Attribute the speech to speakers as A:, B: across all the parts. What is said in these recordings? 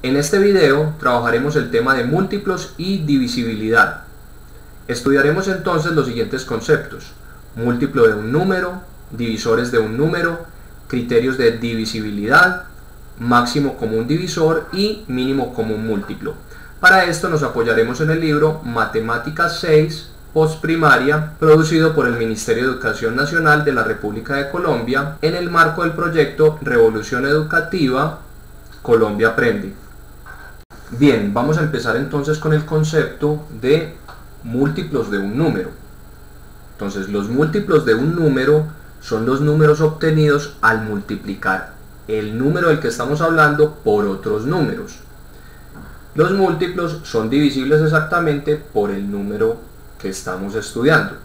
A: En este video trabajaremos el tema de múltiplos y divisibilidad. Estudiaremos entonces los siguientes conceptos: múltiplo de un número, divisores de un número, criterios de divisibilidad, máximo común divisor y mínimo común múltiplo. Para esto nos apoyaremos en el libro Matemáticas 6, Postprimaria, producido por el Ministerio de Educación Nacional de la República de Colombia en el marco del proyecto Revolución Educativa Colombia Aprende. Bien, vamos a empezar entonces con el concepto de múltiplos de un número. Entonces, los múltiplos de un número son los números obtenidos al multiplicar el número del que estamos hablando por otros números. Los múltiplos son divisibles exactamente por el número que estamos estudiando.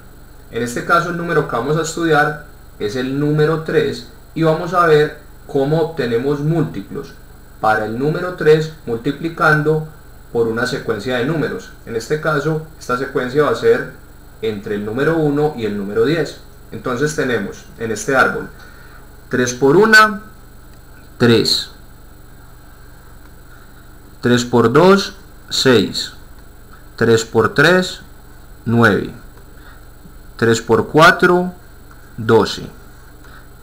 A: En este caso, el número que vamos a estudiar es el número 3 y vamos a ver cómo obtenemos múltiplos para el número 3 multiplicando por una secuencia de números. En este caso, esta secuencia va a ser entre el número 1 y el número 10. Entonces tenemos en este árbol 3 por 1, 3. 3 por 2, 6. 3 por 3, 9. 3 por 4, 12.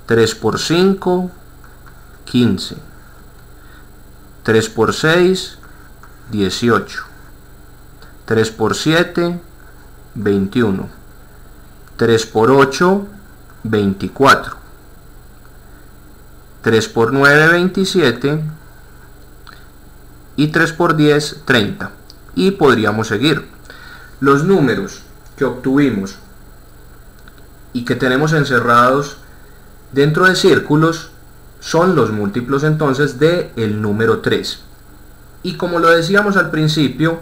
A: 3 por 5, 15. 3 por 6, 18. 3 por 7, 21. 3 por 8, 24. 3 por 9, 27. Y 3 por 10, 30. Y podríamos seguir. Los números que obtuvimos y que tenemos encerrados dentro de círculos son los múltiplos entonces del número 3. Y como lo decíamos al principio,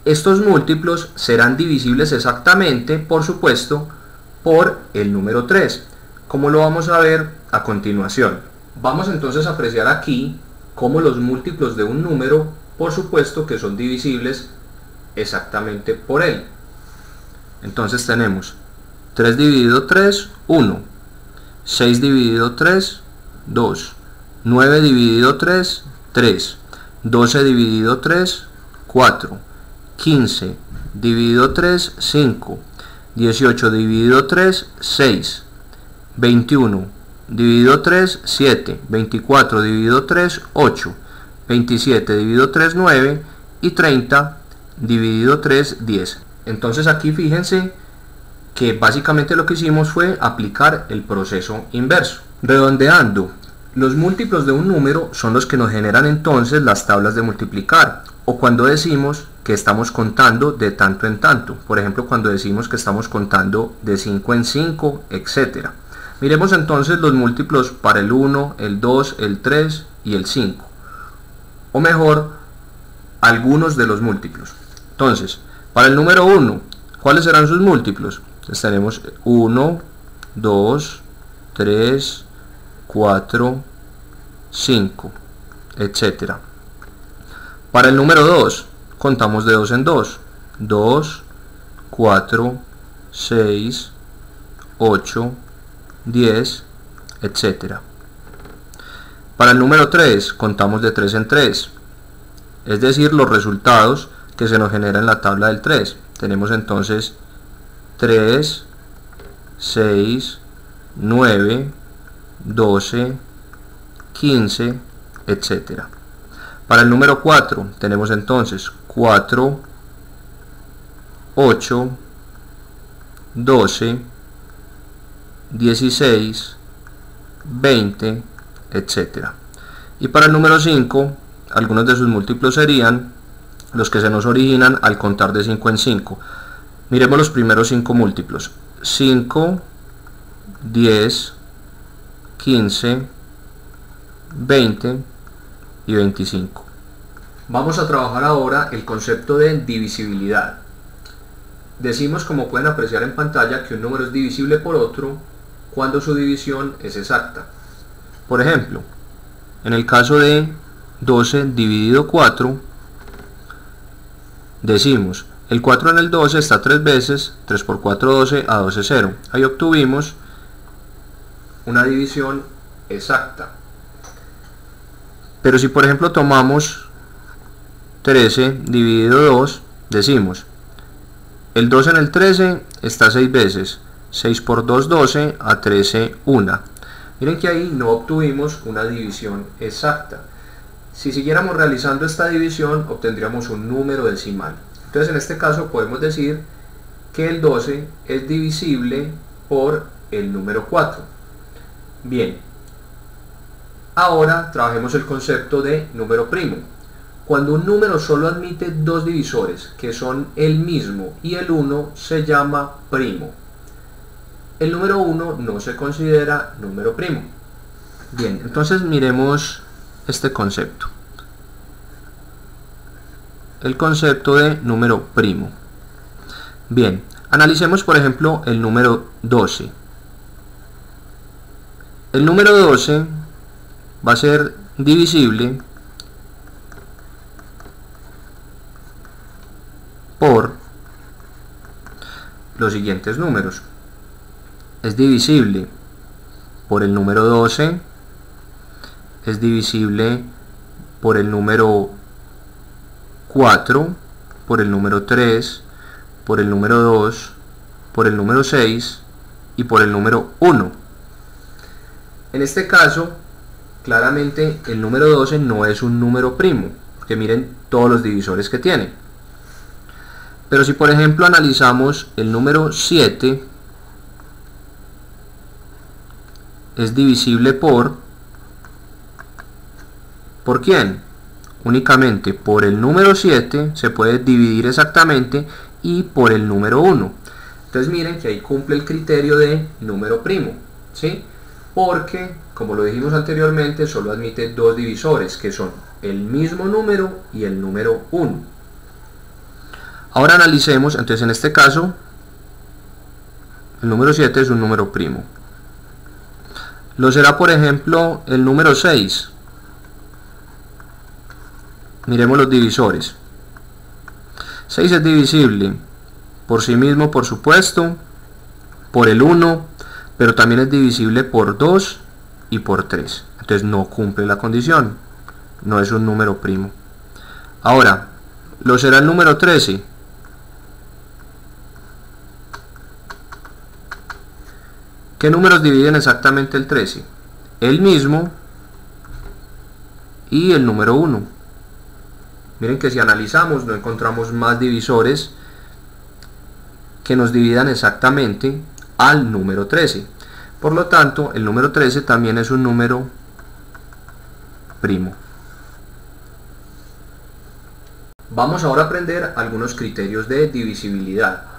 A: estos múltiplos serán divisibles exactamente, por supuesto, por el número 3, como lo vamos a ver a continuación. Vamos entonces a apreciar aquí cómo los múltiplos de un número, por supuesto que son divisibles exactamente por él. Entonces tenemos 3 dividido 3, 1. 6 dividido 3, 2. 9 dividido 3, 3. 12 dividido 3, 4. 15 dividido 3, 5. 18 dividido 3, 6. 21 dividido 3, 7. 24 dividido 3, 8. 27 dividido 3, 9. Y 30 dividido 3, 10. Entonces aquí fíjense que básicamente lo que hicimos fue aplicar el proceso inverso. Redondeando, los múltiplos de un número son los que nos generan entonces las tablas de multiplicar, o cuando decimos que estamos contando de tanto en tanto, por ejemplo cuando decimos que estamos contando de 5 en 5, etc. Miremos entonces los múltiplos para el 1, el 2, el 3 y el 5, o mejor, algunos de los múltiplos. Entonces, para el número 1, ¿cuáles serán sus múltiplos? Entonces tenemos 1, 2, 3, 4, 5, etc. Para el número 2, contamos de 2 en 2. 2, 4, 6, 8, 10, etc. Para el número 3, contamos de 3 en 3. Es decir, los resultados que se nos generan en la tabla del 3. Tenemos entonces 3, 6, 9, 12, 15, etc. Para el número 4 tenemos entonces 4, 8, 12, 16, 20, etc. Y para el número 5, algunos de sus múltiplos serían los que se nos originan al contar de 5 en 5. Miremos los primeros 5 múltiplos: 5, 10, 15, 20 y 25. Vamos a trabajar ahora el concepto de divisibilidad. Decimos, como pueden apreciar en pantalla, que un número es divisible por otro cuando su división es exacta. Por ejemplo, en el caso de 12 dividido 4, decimos, el 4 en el 12 está 3 veces, 3 por 4, 12, a 12, 0. Ahí obtuvimos una división exacta. Pero si por ejemplo tomamos 13 dividido 2, decimos, el 2 en el 13 está 6 veces, 6 por 2, 12, a 13, 1. Miren que ahí no obtuvimos una división exacta. Si siguiéramos realizando esta división, obtendríamos un número decimal. Entonces, en este caso podemos decir que el 12 es divisible por el número 4. Bien, ahora trabajemos el concepto de número primo. Cuando un número solo admite dos divisores, que son el mismo y el 1, se llama primo. El número 1 no se considera número primo. Bien, entonces miremos este concepto. El concepto de número primo. Bien, analicemos por ejemplo el número 12. El número 12 va a ser divisible por los siguientes números. Es divisible por el número 12, es divisible por el número 4, por el número 3, por el número 2, por el número 6 y por el número 1. En este caso, claramente el número 12 no es un número primo, porque miren todos los divisores que tiene. Pero si por ejemplo analizamos el número 7, es divisible ¿por quién? Únicamente por el número 7 se puede dividir exactamente y por el número 1. Entonces miren que ahí cumple el criterio de número primo, ¿sí? Porque, como lo dijimos anteriormente, solo admite dos divisores, que son el mismo número y el número 1. Ahora analicemos, entonces en este caso, el número 7 es un número primo. Lo será, por ejemplo, el número 6. Miremos los divisores. 6 es divisible por sí mismo, por supuesto, por el 1, pero también es divisible por 2 y por 3. Entonces no cumple la condición, no es un número primo. Ahora, lo será el número 13. ¿Qué números dividen exactamente el 13? El mismo y el número 1. Miren que si analizamos no encontramos más divisores que nos dividan exactamente al número 13. Por lo tanto, el número 13 también es un número primo. Vamos ahora a aprender algunos criterios de divisibilidad.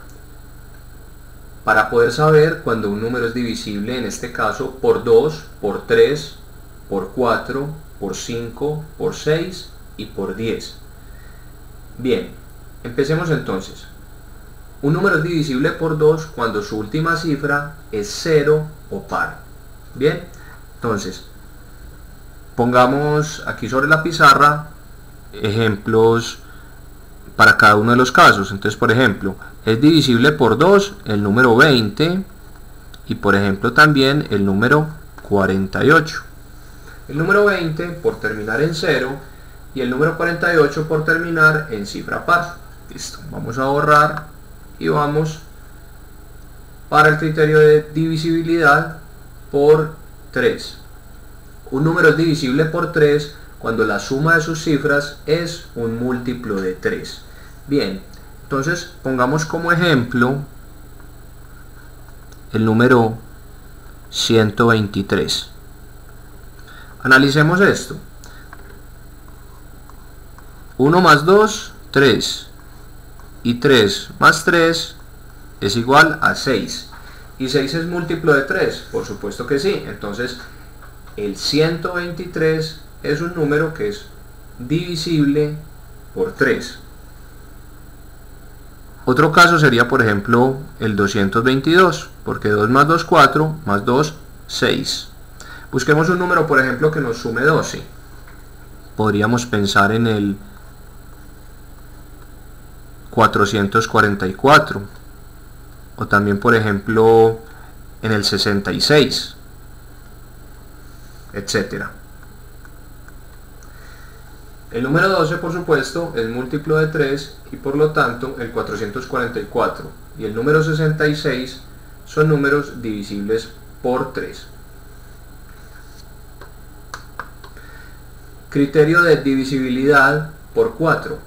A: Para poder saber cuando un número es divisible, en este caso, por 2, por 3, por 4, por 5, por 6 y por 10. Bien, empecemos entonces. Un número es divisible por 2 cuando su última cifra es 0 o par. Bien, entonces, pongamos aquí sobre la pizarra ejemplos para cada uno de los casos. Entonces, por ejemplo, es divisible por 2 el número 20 y por ejemplo también el número 48. El número 20 por terminar en 0 y el número 48 por terminar en cifra par. Listo, vamos a borrar y vamos para el criterio de divisibilidad por 3. Un número es divisible por 3 cuando la suma de sus cifras es un múltiplo de 3. Bien, entonces pongamos como ejemplo el número 123. Analicemos esto. 1 más 2, 3. Y 3 más 3 es igual a 6. ¿Y 6 es múltiplo de 3? Por supuesto que sí. Entonces, el 123 es un número que es divisible por 3. Otro caso sería, por ejemplo, el 222, porque 2 más 2, 4, más 2, 6. Busquemos un número, por ejemplo, que nos sume 12. Podríamos pensar en el 444, o también, por ejemplo, en el 66, etcétera. El número 12, por supuesto, es múltiplo de 3 y por lo tanto el 444 y el número 66 son números divisibles por 3. Criterio de divisibilidad por 4.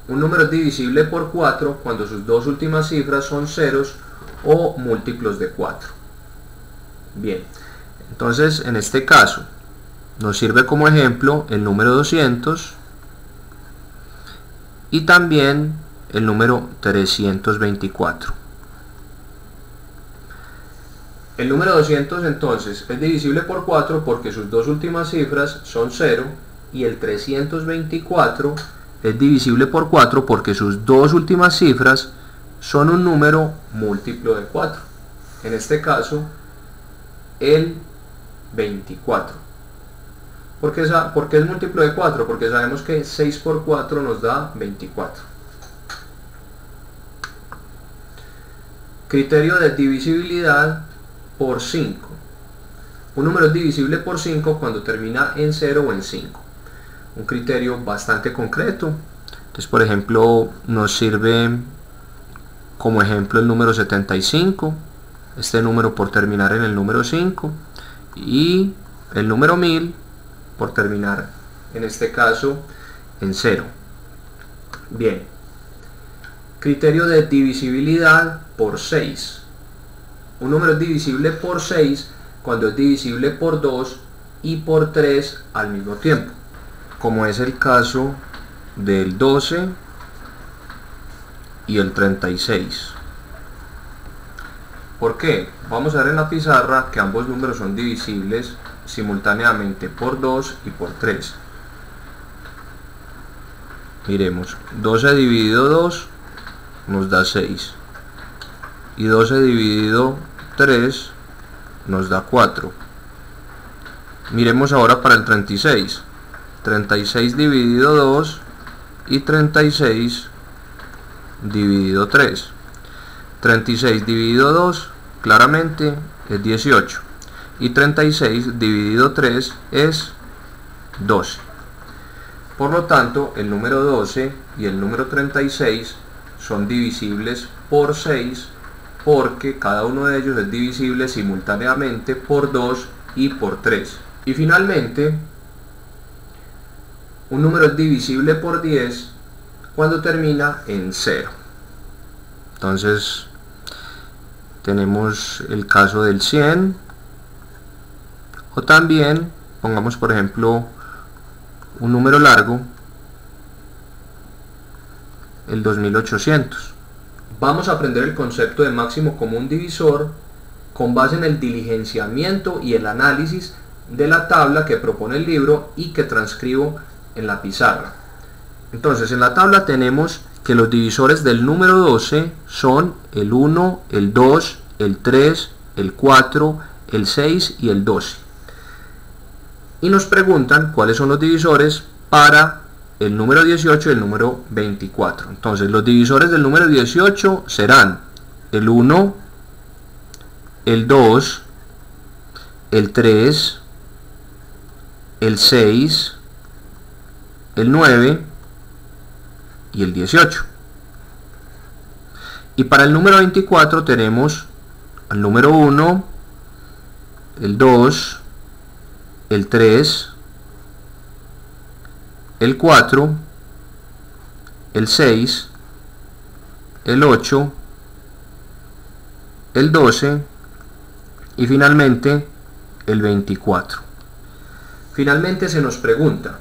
A: Un número es divisible por 4 cuando sus dos últimas cifras son ceros o múltiplos de 4. Bien, entonces en este caso nos sirve como ejemplo el número 200 y también el número 324. El número 200 entonces es divisible por 4 porque sus dos últimas cifras son 0 y el 324 es divisible por 4 porque sus dos últimas cifras son un número múltiplo de 4. En este caso, el 24. ¿Por qué es múltiplo de 4? Porque sabemos que 6 por 4 nos da 24. Criterio de divisibilidad por 5. Un número es divisible por 5 cuando termina en 0 o en 5. Un criterio bastante concreto. Entonces, por ejemplo, nos sirve como ejemplo el número 75, este número por terminar en el número 5, y el número 1000 por terminar en este caso en 0. Bien, criterio de divisibilidad por 6. Un número es divisible por 6 cuando es divisible por 2 y por 3 al mismo tiempo, como es el caso del 12 y el 36. ¿Por qué? Vamos a ver en la pizarra que ambos números son divisibles simultáneamente por 2 y por 3. Miremos, 12 dividido 2 nos da 6 y 12 dividido 3 nos da 4. Miremos ahora para el 36. 36 dividido 2 y 36 dividido 3. 36 dividido 2 claramente es 18 y 36 dividido 3 es 12. Por lo tanto, el número 12 y el número 36 son divisibles por 6 porque cada uno de ellos es divisible simultáneamente por 2 y por 3. Y finalmente, un número es divisible por 10 cuando termina en 0. Entonces tenemos el caso del 100, o también pongamos por ejemplo un número largo, el 2800. Vamos a aprender el concepto de máximo común divisor con base en el diligenciamiento y el análisis de la tabla que propone el libro y que transcribo en la pizarra. Entonces, en la tabla tenemos que los divisores del número 12 son el 1, el 2, el 3, el 4, el 6 y el 12. Y nos preguntan cuáles son los divisores para el número 18 y el número 24. Entonces, los divisores del número 18 serán el 1, el 2, el 3, el 6, el 9 y el 18. Y para el número 24 tenemos el número 1, el 2, el 3, el 4, el 6, el 8, el 12 y finalmente el 24. Finalmente se nos pregunta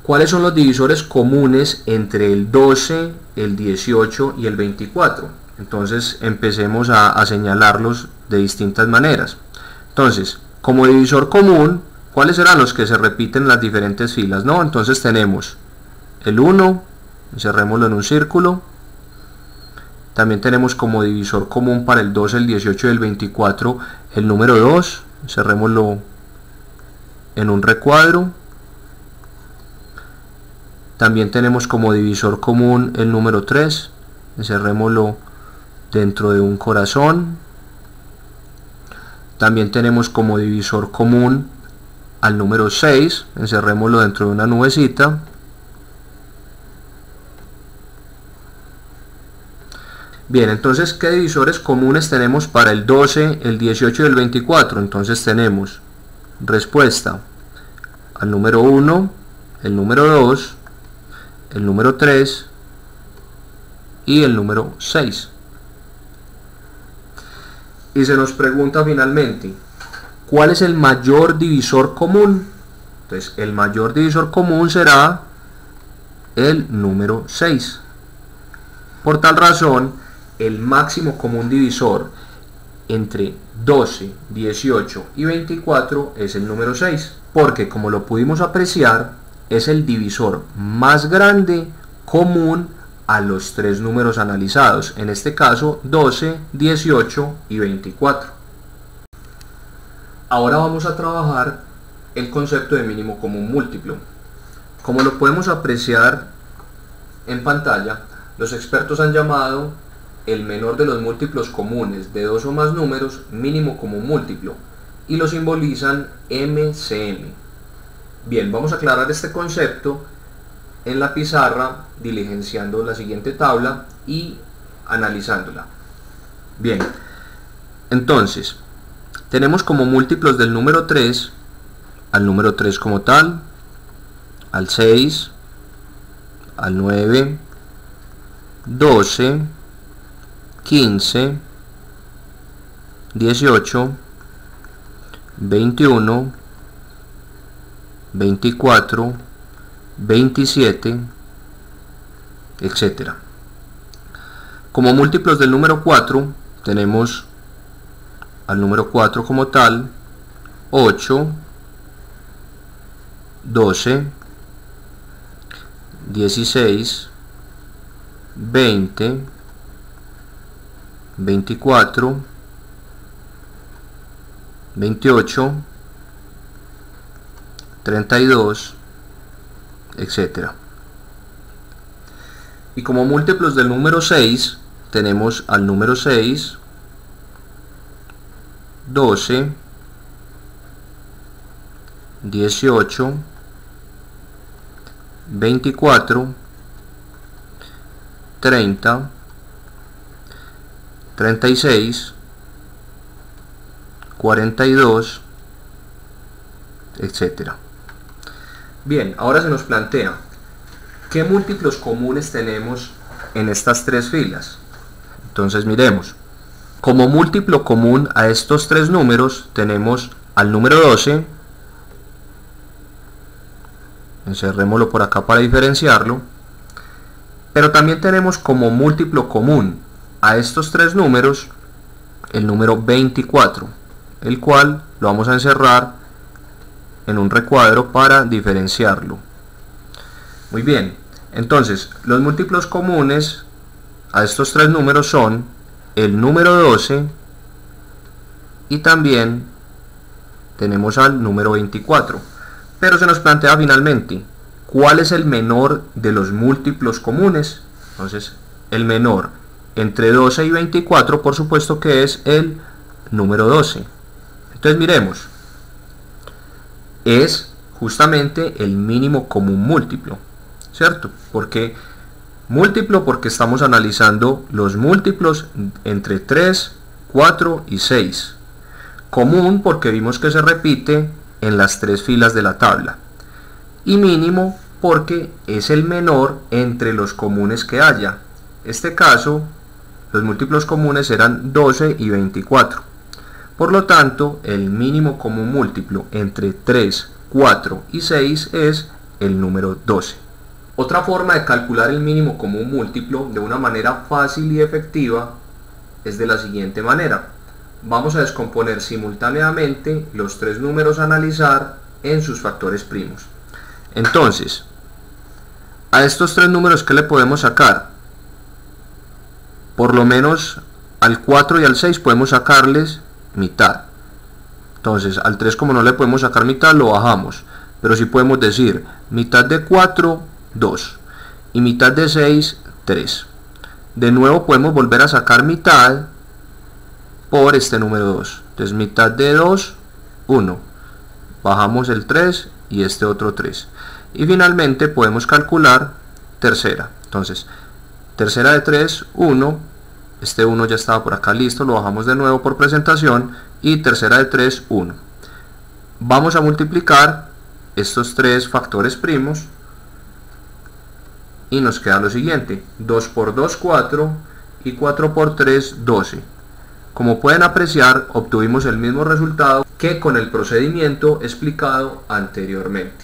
A: ¿cuáles son los divisores comunes entre el 12, el 18 y el 24? Entonces empecemos a señalarlos de distintas maneras. Entonces, como divisor común, ¿cuáles serán los que se repiten en las diferentes filas? ¿No? Entonces tenemos el 1, encerrémoslo en un círculo. También tenemos como divisor común para el 12, el 18 y el 24 el número 2, encerrémoslo en un recuadro. También tenemos como divisor común el número 3, encerrémoslo dentro de un corazón. También tenemos como divisor común al número 6, encerrémoslo dentro de una nubecita. Bien, entonces, ¿qué divisores comunes tenemos para el 12, el 18 y el 24? Entonces tenemos respuesta al número 1, el número 2, el número 3 y el número 6. Y se nos pregunta finalmente, ¿cuál es el mayor divisor común? Entonces, el mayor divisor común será el número 6. Por tal razón, el máximo común divisor entre 12, 18 y 24 es el número 6, porque como lo pudimos apreciar, es el divisor más grande común a los tres números analizados, en este caso 12, 18 y 24. Ahora vamos a trabajar el concepto de mínimo común múltiplo. Como lo podemos apreciar en pantalla, los expertos han llamado el menor de los múltiplos comunes de dos o más números mínimo común múltiplo y lo simbolizan MCM. Bien, vamos a aclarar este concepto en la pizarra diligenciando la siguiente tabla y analizándola. Bien, entonces tenemos como múltiplos del número 3 al número 3 como tal, al 6, al 9, 12, 15, 18, 21, 24, 27, etc. Como múltiplos del número 4 tenemos al número 4 como tal, 8, 12, 16, 20, 24, 28, 32, etc. Y como múltiplos del número 6 tenemos al número 6, 12, 18, 24, 30, 36, 42, etc. Bien, ahora se nos plantea ¿qué múltiplos comunes tenemos en estas tres filas? Entonces miremos, como múltiplo común a estos tres números tenemos al número 12, encerrémoslo por acá para diferenciarlo, pero también tenemos como múltiplo común a estos tres números el número 24, el cual lo vamos a encerrar en un recuadro para diferenciarlo. Muy bien, entonces los múltiplos comunes a estos tres números son el número 12 y también tenemos al número 24, pero se nos plantea finalmente ¿cuál es el menor de los múltiplos comunes? Entonces el menor entre 12 y 24 por supuesto que es el número 12. Entonces miremos, es justamente el mínimo común múltiplo, ¿cierto? Porque múltiplo porque estamos analizando los múltiplos entre 3, 4 y 6. Común porque vimos que se repite en las tres filas de la tabla. Y mínimo porque es el menor entre los comunes que haya. En este caso, los múltiplos comunes eran 12 y 24. Por lo tanto, el mínimo común múltiplo entre 3, 4 y 6 es el número 12. Otra forma de calcular el mínimo común múltiplo de una manera fácil y efectiva es de la siguiente manera. Vamos a descomponer simultáneamente los tres números a analizar en sus factores primos. Entonces, a estos tres números, ¿qué le podemos sacar? Por lo menos al 4 y al 6 podemos sacarles mitad. Entonces al 3 como no le podemos sacar mitad lo bajamos, pero sí podemos decir mitad de 4, 2 y mitad de 6, 3. De nuevo podemos volver a sacar mitad por este número 2. Entonces mitad de 2, 1. bajamos el 3 y este otro 3. Y finalmente podemos calcular tercera. Entonces, tercera de 3, 1. Este 1 ya estaba por acá listo, lo bajamos de nuevo por presentación. Y tercera de 3, 1. Vamos a multiplicar estos tres factores primos y nos queda lo siguiente: 2 por 2, 4, y 4 por 3, 12. Como pueden apreciar, obtuvimos el mismo resultado que con el procedimiento explicado anteriormente.